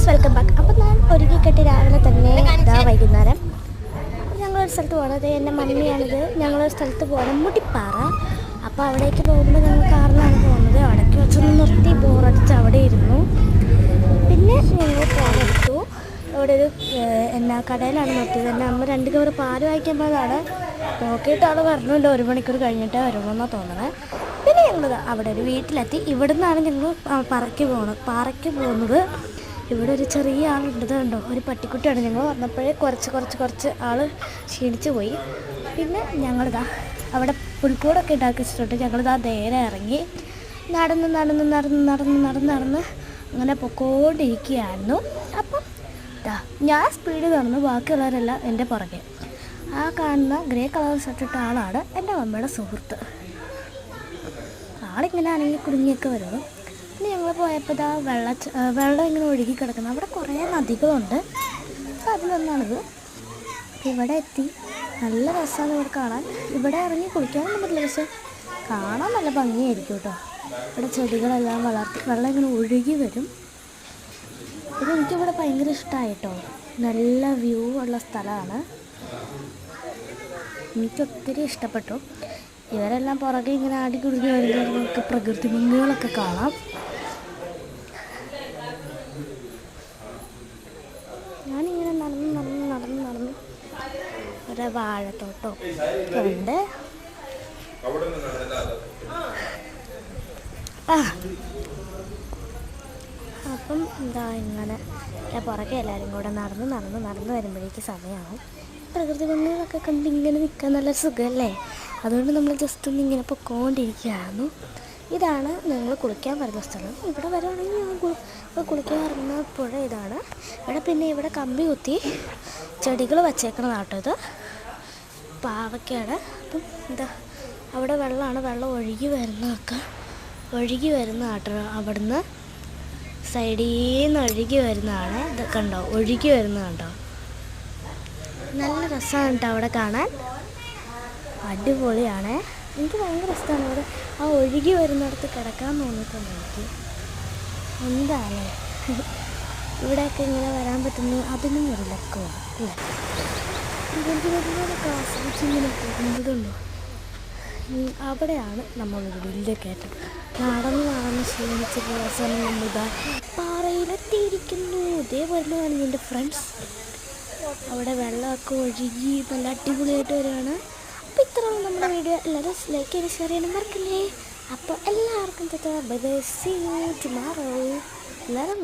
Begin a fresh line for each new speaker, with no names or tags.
Guys welcome back. അപ്പോൾ ഞാൻ ഒരുക്കിക്കെട്ടി രാവിലെ തന്നെ ഇതാ വൈകുന്നേരം ഞങ്ങളൊരു സ്ഥലത്ത് പോകണം. അത് എൻ്റെ മമ്മിയാണിത്. ഞങ്ങളൊരു സ്ഥലത്ത് പോകണം, മുട്ടിപ്പാറ. അപ്പോൾ അവിടേക്ക് പോകുമ്പോൾ ഞങ്ങൾ കാറിലാണ് പോകുന്നത്. അവിടേക്ക് വെച്ചൊന്ന് നിർത്തി ബോറടിച്ച് അവിടെ ഇരുന്നു. പിന്നെ ഞങ്ങൾ പോകാനെടുത്തു. അവിടെ ഒരു കടയിലാണ് നിർത്തിയത്. എൻ്റെ അമ്മ 2 കവർ പാല് വാങ്ങിക്കാൻ പോയതാണ്. നോക്കിയിട്ട് ആൾ പറഞ്ഞുകൊണ്ട് 1 മണിക്കൂർ കഴിഞ്ഞിട്ടേ വരുമെന്നാണ് തോന്നുന്നത്. പിന്നെ ഞങ്ങൾ അവിടെ ഒരു വീട്ടിലെത്തി. ഇവിടെ നിന്നാണ് ഞങ്ങൾ പാറയ്ക്ക് പോകുന്നത്. ഇവിടെ ഒരു ചെറിയ ആളുണ്ട്, കണ്ടോ, ഒരു പട്ടിക്കുട്ടിയാണ്. ഞങ്ങൾ വന്നപ്പോഴേ കുറച്ച് ആൾ ക്ഷീണിച്ച് പോയി. പിന്നെ ഞങ്ങളിതാ അവിടെ പുൽക്കൂടൊക്കെ ഉണ്ടാക്കി വെച്ചിട്ടുണ്ട്. ഞങ്ങളിതാ നേരെ ഇറങ്ങി നടന്ന് അങ്ങനെ പൊക്കോണ്ടിരിക്കുകയായിരുന്നു. അപ്പം ഞാൻ സ്പീഡ് നടന്നു, ബാക്കിയുള്ളവരെല്ലാം എൻ്റെ പുറകെ. ആ കാണുന്ന ഗ്രേ കളർ ഷർട്ടിട്ട ആളാണ് എൻ്റെ മമ്മയുടെ സുഹൃത്ത്. ആളിങ്ങനെ ആണെങ്കിൽ കുടുങ്ങിയൊക്കെ വരുന്നു. പിന്നെ ഞങ്ങൾ പോയപ്പോൾ വെള്ളം ഇങ്ങനെ ഒഴുകി കിടക്കുന്നു. അവിടെ കുറേ നദികളുണ്ട്. അപ്പോൾ അതിലൊന്നാണിത്. ഇവിടെ എത്തി. നല്ല രസമാണ് ഇവിടെ കാണാൻ. ഇവിടെ ഇറങ്ങി കുളിക്കാനൊന്നും പറ്റില്ല, പക്ഷെ കാണാൻ നല്ല ഭംഗിയായിരിക്കും കേട്ടോ. ഇവിടെ ചെടികളെല്ലാം വെള്ളം ഇങ്ങനെ ഒഴുകി വരും. എനിക്കിവിടെ ഭയങ്കര ഇഷ്ടമായിട്ടോ. നല്ല വ്യൂ ഉള്ള സ്ഥലമാണ്. എനിക്കൊത്തിരി ഇഷ്ടപ്പെട്ടു. ഇവരെല്ലാം പുറകെ ഇങ്ങനെ ആടി കുടുങ്ങി വരുമ്പോൾ നമുക്ക് പ്രകൃതി ഭംഗികളൊക്കെ കാണാം. ഞാനിങ്ങനെ നടന്ന് ഒരു വാഴത്തോട്ടം ഉണ്ട്. അപ്പം ഇങ്ങനെ പുറകെ എല്ലാവരും കൂടെ നടന്ന് വരുമ്പോഴേക്ക് സമയമാവും. പ്രകൃതി ഭംഗികളൊക്കെ കണ്ട് ഇങ്ങനെ നിൽക്കാൻ നല്ല സുഖമല്ലേ. അതുകൊണ്ട് നമ്മൾ ജസ്റ്റ് ഒന്ന് ഇങ്ങനെ പൊക്കോണ്ടിരിക്കുകയായിരുന്നു. ഇതാണ് ഞങ്ങൾ കുളിക്കാൻ വരുന്ന സ്ഥലം. ഇവിടെ വരുവാണെങ്കിൽ ഞങ്ങൾ കുളിക്കാൻ ഇറങ്ങുന്ന പുഴ ഇതാണ്. ഇവിടെ കമ്പി കുത്തി ചെടികൾ വച്ചേക്കണതാട്ടോ. ഇത് പാവയ്ക്കാണ്. അപ്പം അവിടെ വെള്ളം ഒഴുകി വരുന്ന ആട്ടോ. അവിടുന്ന് സൈഡിൽ നിന്ന് ഒഴുകി വരുന്നതാണ്. ഇതൊക്കെ ഉണ്ടോ, ഒഴുകി വരുന്നതുണ്ടോ. നല്ല രസമാണ് കേട്ടോ അവിടെ കാണാൻ. അടിപൊളിയാണ്. എനിക്ക് ഭയങ്കര ഇഷ്ടമാണ് ഇവിടെ. ആ ഒഴുകി വരുന്നിടത്ത് കിടക്കാൻ തോന്നിയിട്ടുണ്ട് എനിക്ക്. എന്താണ് ഇവിടെയൊക്കെ ഇങ്ങനെ വരാൻ പറ്റുന്നു, അതിനും ഒരു ലക്കമാണ് അല്ലേ. പ്രകൃതികളൊക്കെ ആസ്വദിച്ച് ഇങ്ങനെ പോകുന്നതുണ്ടോ. അവിടെയാണ് നമ്മളൊരു വലിയ കയറ്റം. നടന്ന് ക്ഷീണിച്ച് പോയ സമയം നമ്മളിതാ പാറയിലെത്തിയിരിക്കുന്നു. ഇതേപോലെയാണ് എൻ്റെ ഫ്രണ്ട്സ്. അവിടെ വെള്ളമൊക്കെ ഒഴുകി നല്ല അടിപൊളിയായിട്ട് വരികയാണ്. അപ്പോൾ ഇത്രയാണ് നമ്മുടെ വീഡിയോ. എല്ലാവരും ലൈക്ക് ചെയ്ത് ഷെയർ ചെയ്യാനും മറക്കല്ലേ. അപ്പോൾ എല്ലാവർക്കും bye bye, see you tomorrow. എല്ലാവരും